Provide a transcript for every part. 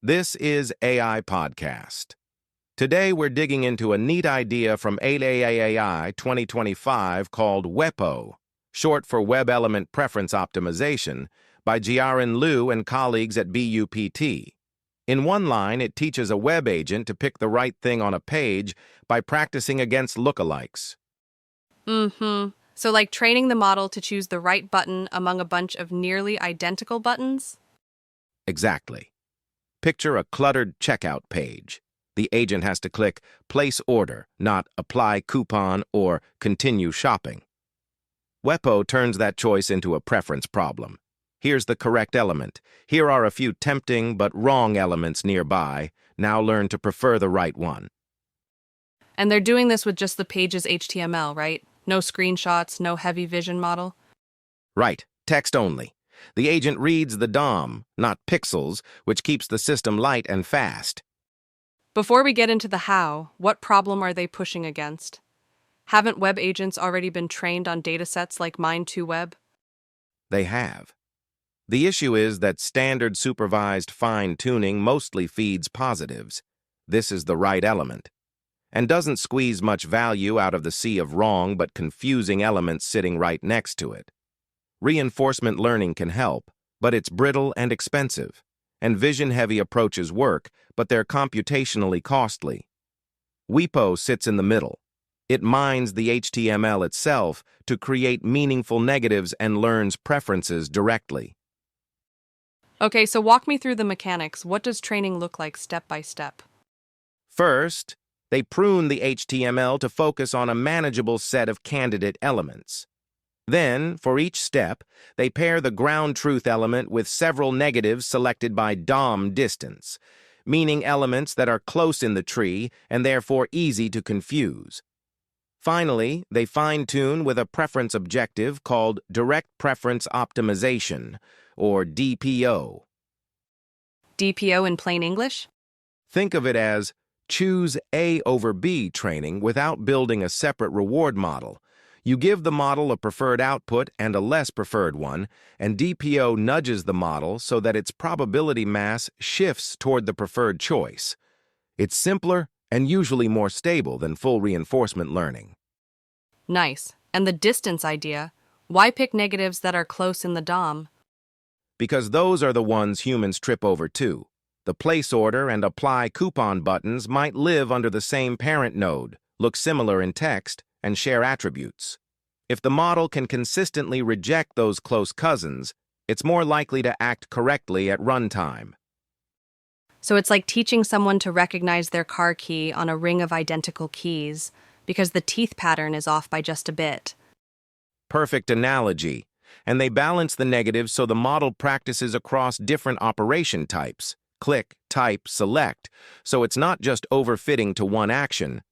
This is AI Podcast. Today we're digging into a neat idea from AAAI 2025 called WEPO, short for Web Element Preference Optimization, by Jiarun Liu and colleagues at BUPT. In one line, it teaches a web agent to pick the right thing on a page by practicing against lookalikes. So like training the model to choose the right button among a bunch of nearly identical buttons? Exactly. Picture a cluttered checkout page. The agent has to click Place Order, not Apply Coupon or Continue Shopping. WEPO turns that choice into a preference problem. Here's the correct element. Here are a few tempting but wrong elements nearby. Now learn to prefer the right one. And they're doing this with just the page's HTML, right? No screenshots, no heavy vision model? Right, text only. The agent reads the DOM, not pixels, which keeps the system light and fast. Before we get into the how, what problem are they pushing against? Haven't web agents already been trained on datasets like Mind2Web? They have. The issue is that standard supervised fine-tuning mostly feeds positives. This is the right element, and doesn't squeeze much value out of the sea of wrong but confusing elements sitting right next to it. Reinforcement learning can help, but it's brittle and expensive, and vision-heavy approaches work, but they're computationally costly. WEPO sits in the middle. It mines the HTML itself to create meaningful negatives and learns preferences directly. Okay, so walk me through the mechanics. What does training look like step by step? First, they prune the HTML to focus on a manageable set of candidate elements. Then, for each step, they pair the ground truth element with several negatives selected by DOM distance, meaning elements that are close in the tree and therefore easy to confuse. Finally, they fine-tune with a preference objective called Direct Preference Optimization, or DPO. DPO in plain English? Think of it as choose A over B training without building a separate reward model. You give the model a preferred output and a less preferred one, and DPO nudges the model so that its probability mass shifts toward the preferred choice. It's simpler and usually more stable than full reinforcement learning. Nice. And the distance idea? Why pick negatives that are close in the DOM? Because those are the ones humans trip over too. The place order and apply coupon buttons might live under the same parent node, look similar in text, and share attributes. If the model can consistently reject those close cousins, it's more likely to act correctly at runtime. So it's like teaching someone to recognize their car key on a ring of identical keys, because the teeth pattern is off by just a bit. Perfect analogy. And they balance the negatives so the model practices across different operation types. Click, type, select. So it's not just overfitting to one action.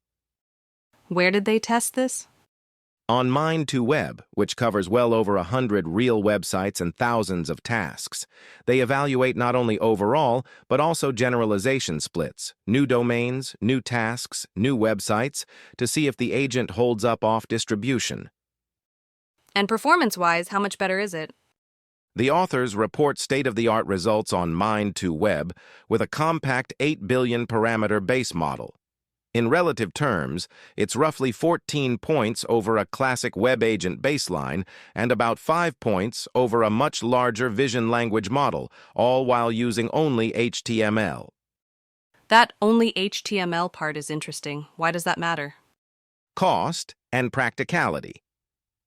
Where did they test this? On Mind2Web, which covers well over 100 real websites and thousands of tasks, they evaluate not only overall, but also generalization splits, new domains, new tasks, new websites, to see if the agent holds up off distribution. And performance-wise, how much better is it? The authors report state-of-the-art results on Mind2Web with a compact 8 billion parameter base model. In relative terms, it's roughly 14 points over a classic web agent baseline and about 5 points over a much larger vision language model, all while using only HTML. That only HTML part is interesting. Why does that matter? Cost and practicality.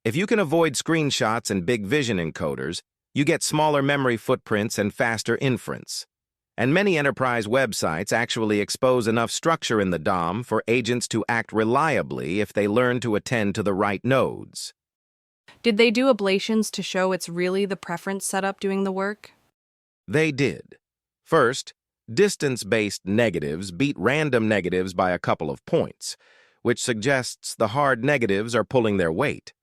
If you can avoid screenshots and big vision encoders, you get smaller memory footprints and faster inference. And many enterprise websites actually expose enough structure in the DOM for agents to act reliably if they learn to attend to the right nodes. Did they do ablations to show it's really the preference setup doing the work? They did. First, distance-based negatives beat random negatives by a couple of points, which suggests the hard negatives are pulling their weight.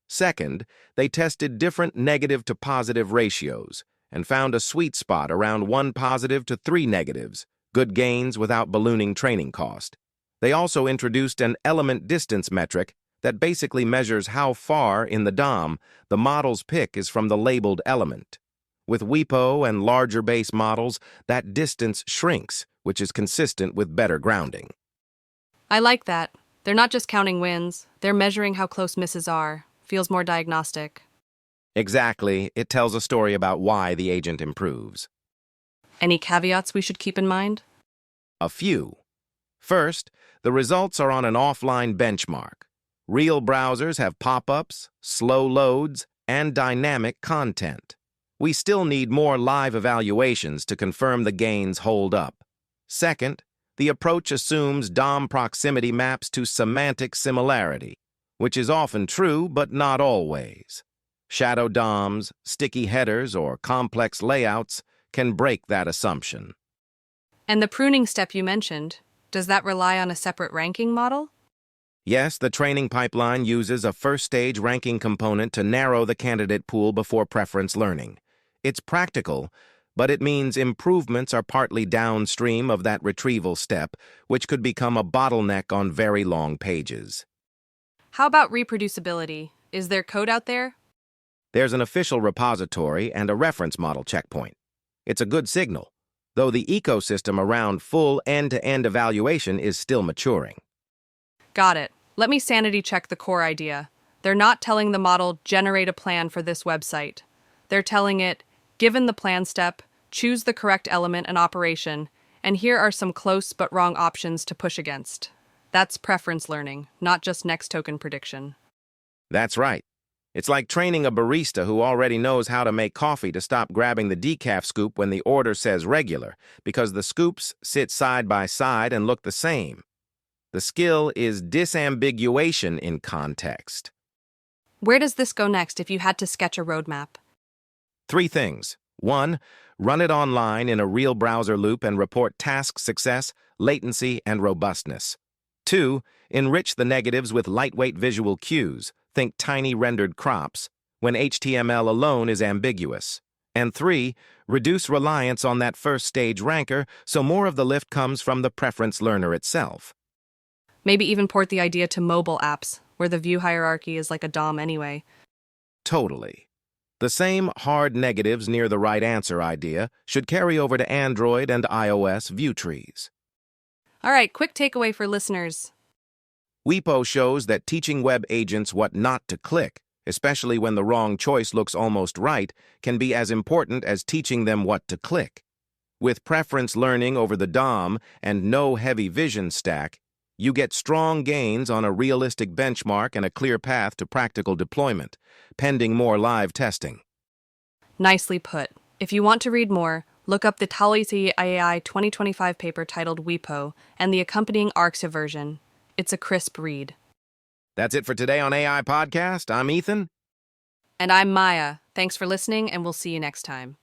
Second, they tested different negative to positive ratios and found a sweet spot around 1 positive to 3 negatives, good gains without ballooning training cost. They also introduced an element distance metric that basically measures how far in the DOM the model's pick is from the labeled element. With WEPO and larger base models, that distance shrinks, which is consistent with better grounding. I like that. They're not just counting wins, they're measuring how close misses are. Feels more diagnostic. Exactly, it tells a story about why the agent improves. Any caveats we should keep in mind? A few. First, the results are on an offline benchmark. Real browsers have pop-ups, slow loads, and dynamic content. We still need more live evaluations to confirm the gains hold up. Second, the approach assumes DOM proximity maps to semantic similarity, which is often true but not always. Shadow DOMs, sticky headers, or complex layouts can break that assumption. And the pruning step you mentioned, does that rely on a separate ranking model? Yes, the training pipeline uses a first-stage ranking component to narrow the candidate pool before preference learning. It's practical, but it means improvements are partly downstream of that retrieval step, which could become a bottleneck on very long pages. How about reproducibility? Is there code out there? There's an official repository and a reference model checkpoint. It's a good signal, though the ecosystem around full end-to-end evaluation is still maturing. Got it. Let me sanity check the core idea. They're not telling the model, generate a plan for this website. They're telling it, given the plan step, choose the correct element and operation, and here are some close but wrong options to push against. That's preference learning, not just next token prediction. That's right. It's like training a barista who already knows how to make coffee to stop grabbing the decaf scoop when the order says regular, because the scoops sit side by side and look the same. The skill is disambiguation in context. Where does this go next if you had to sketch a roadmap? 3 things. 1, run it online in a real browser loop and report task success, latency, and robustness. 2, enrich the negatives with lightweight visual cues, think tiny rendered crops, when HTML alone is ambiguous. And 3, reduce reliance on that first stage ranker so more of the lift comes from the preference learner itself. Maybe even port the idea to mobile apps, where the view hierarchy is like a DOM anyway. Totally. The same hard negatives near the right answer idea should carry over to Android and iOS view trees. All right, quick takeaway for listeners. WEPO shows that teaching web agents what not to click, especially when the wrong choice looks almost right, can be as important as teaching them what to click. With preference learning over the DOM and no heavy vision stack, you get strong gains on a realistic benchmark and a clear path to practical deployment, pending more live testing. Nicely put. If you want to read more, look up the AAAI 2025 paper titled WEPO and the accompanying ARCSA version. It's a crisp read. That's it for today on AI Podcast. I'm Ethan. And I'm Maya. Thanks for listening, and we'll see you next time.